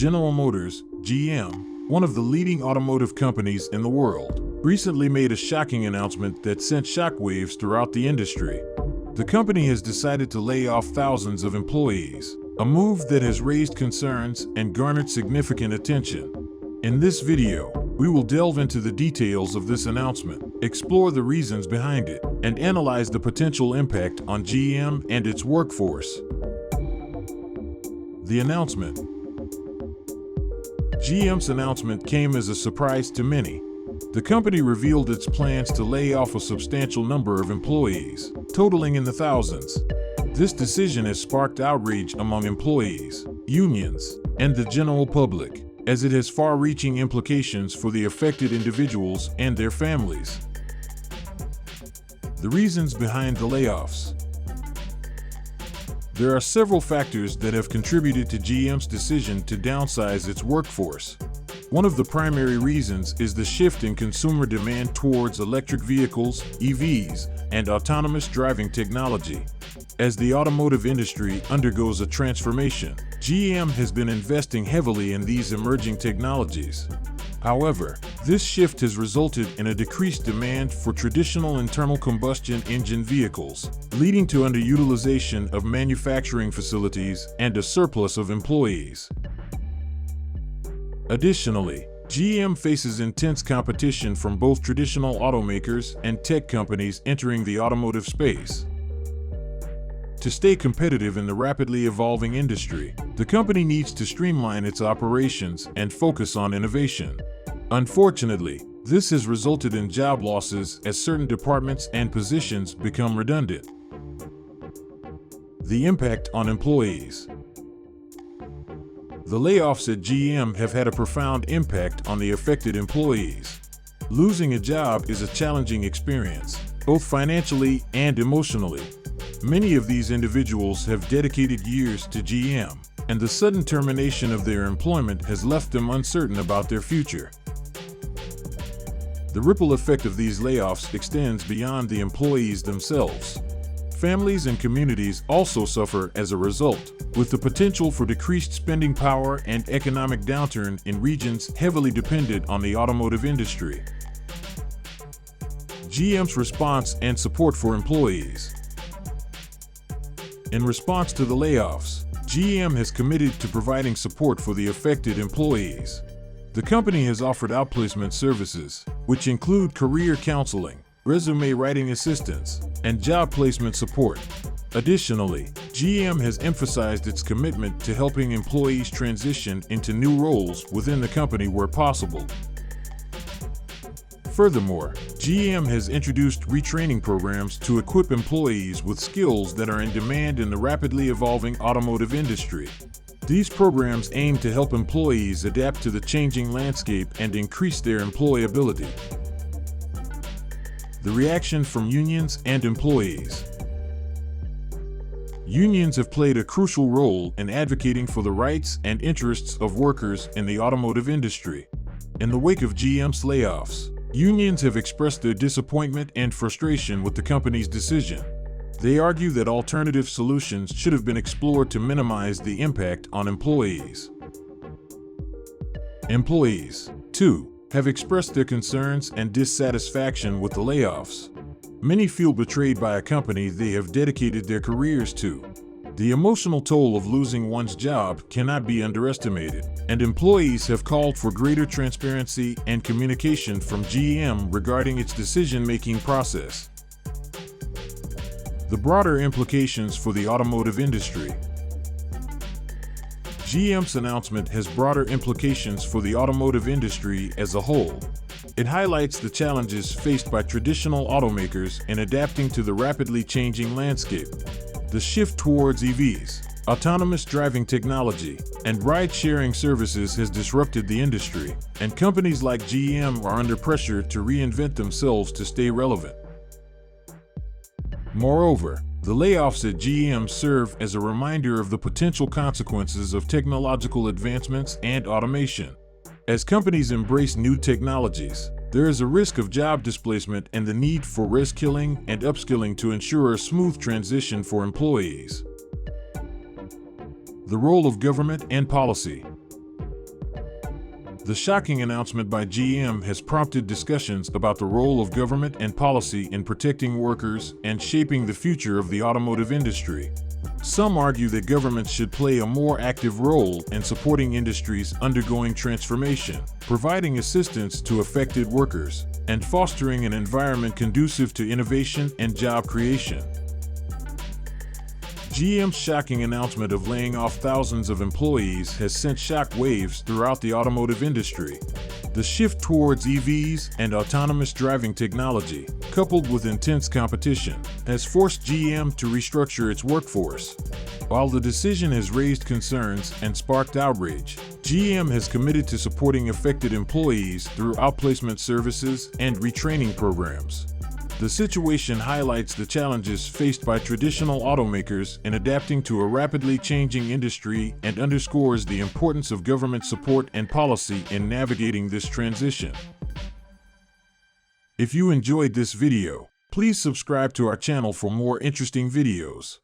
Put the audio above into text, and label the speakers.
Speaker 1: General Motors, GM, one of the leading automotive companies in the world, recently made a shocking announcement that sent shockwaves throughout the industry. The company has decided to lay off thousands of employees, a move that has raised concerns and garnered significant attention. In this video, we will delve into the details of this announcement, explore the reasons behind it, and analyze the potential impact on GM and its workforce. The announcement. GM's announcement came as a surprise to many. The company revealed its plans to lay off a substantial number of employees, totaling in the thousands. This decision has sparked outrage among employees, unions, and the general public, as it has far-reaching implications for the affected individuals and their families. The reasons behind the layoffs. There are several factors that have contributed to GM's decision to downsize its workforce. One of the primary reasons is the shift in consumer demand towards electric vehicles, EVs, and autonomous driving technology. As the automotive industry undergoes a transformation, GM has been investing heavily in these emerging technologies. However, this shift has resulted in a decreased demand for traditional internal combustion engine vehicles, leading to underutilization of manufacturing facilities and a surplus of employees. Additionally, GM faces intense competition from both traditional automakers and tech companies entering the automotive space. To stay competitive in the rapidly evolving industry, the company needs to streamline its operations and focus on innovation. Unfortunately, this has resulted in job losses as certain departments and positions become redundant. The impact on employees. The layoffs at GM have had a profound impact on the affected employees. Losing a job is a challenging experience, both financially and emotionally. Many of these individuals have dedicated years to GM, and the sudden termination of their employment has left them uncertain about their future. The ripple effect of these layoffs extends beyond the employees themselves. Families and communities also suffer as a result, with the potential for decreased spending power and economic downturn in regions heavily dependent on the automotive industry. GM's response and support for employees. In response to the layoffs, GM has committed to providing support for the affected employees. The company has offered outplacement services, which include career counseling, resume writing assistance, and job placement support. Additionally, GM has emphasized its commitment to helping employees transition into new roles within the company where possible. Furthermore, GM has introduced retraining programs to equip employees with skills that are in demand in the rapidly evolving automotive industry. These programs aim to help employees adapt to the changing landscape and increase their employability. The reaction from unions and employees. Unions have played a crucial role in advocating for the rights and interests of workers in the automotive industry. In the wake of GM's layoffs, unions have expressed their disappointment and frustration with the company's decision. They argue that alternative solutions should have been explored to minimize the impact on employees. Employees, too, have expressed their concerns and dissatisfaction with the layoffs. Many feel betrayed by a company they have dedicated their careers to. The emotional toll of losing one's job cannot be underestimated, and employees have called for greater transparency and communication from GM regarding its decision-making process. The broader implications for the automotive industry. GM's announcement has broader implications for the automotive industry as a whole. It highlights the challenges faced by traditional automakers in adapting to the rapidly changing landscape. The shift towards EVs, autonomous driving technology, and ride-sharing services has disrupted the industry, and companies like GM are under pressure to reinvent themselves to stay relevant. Moreover, the layoffs at GM serve as a reminder of the potential consequences of technological advancements and automation. As companies embrace new technologies, there is a risk of job displacement and the need for reskilling and upskilling to ensure a smooth transition for employees. The role of government and policy. The shocking announcement by GM has prompted discussions about the role of government and policy in protecting workers and shaping the future of the automotive industry. Some argue that governments should play a more active role in supporting industries undergoing transformation, providing assistance to affected workers, and fostering an environment conducive to innovation and job creation. GM's shocking announcement of laying off thousands of employees has sent shock waves throughout the automotive industry. The shift towards EVs and autonomous driving technology, coupled with intense competition, has forced GM to restructure its workforce. While the decision has raised concerns and sparked outrage, GM has committed to supporting affected employees through outplacement services and retraining programs. The situation highlights the challenges faced by traditional automakers in adapting to a rapidly changing industry and underscores the importance of government support and policy in navigating this transition. If you enjoyed this video, please subscribe to our channel for more interesting videos.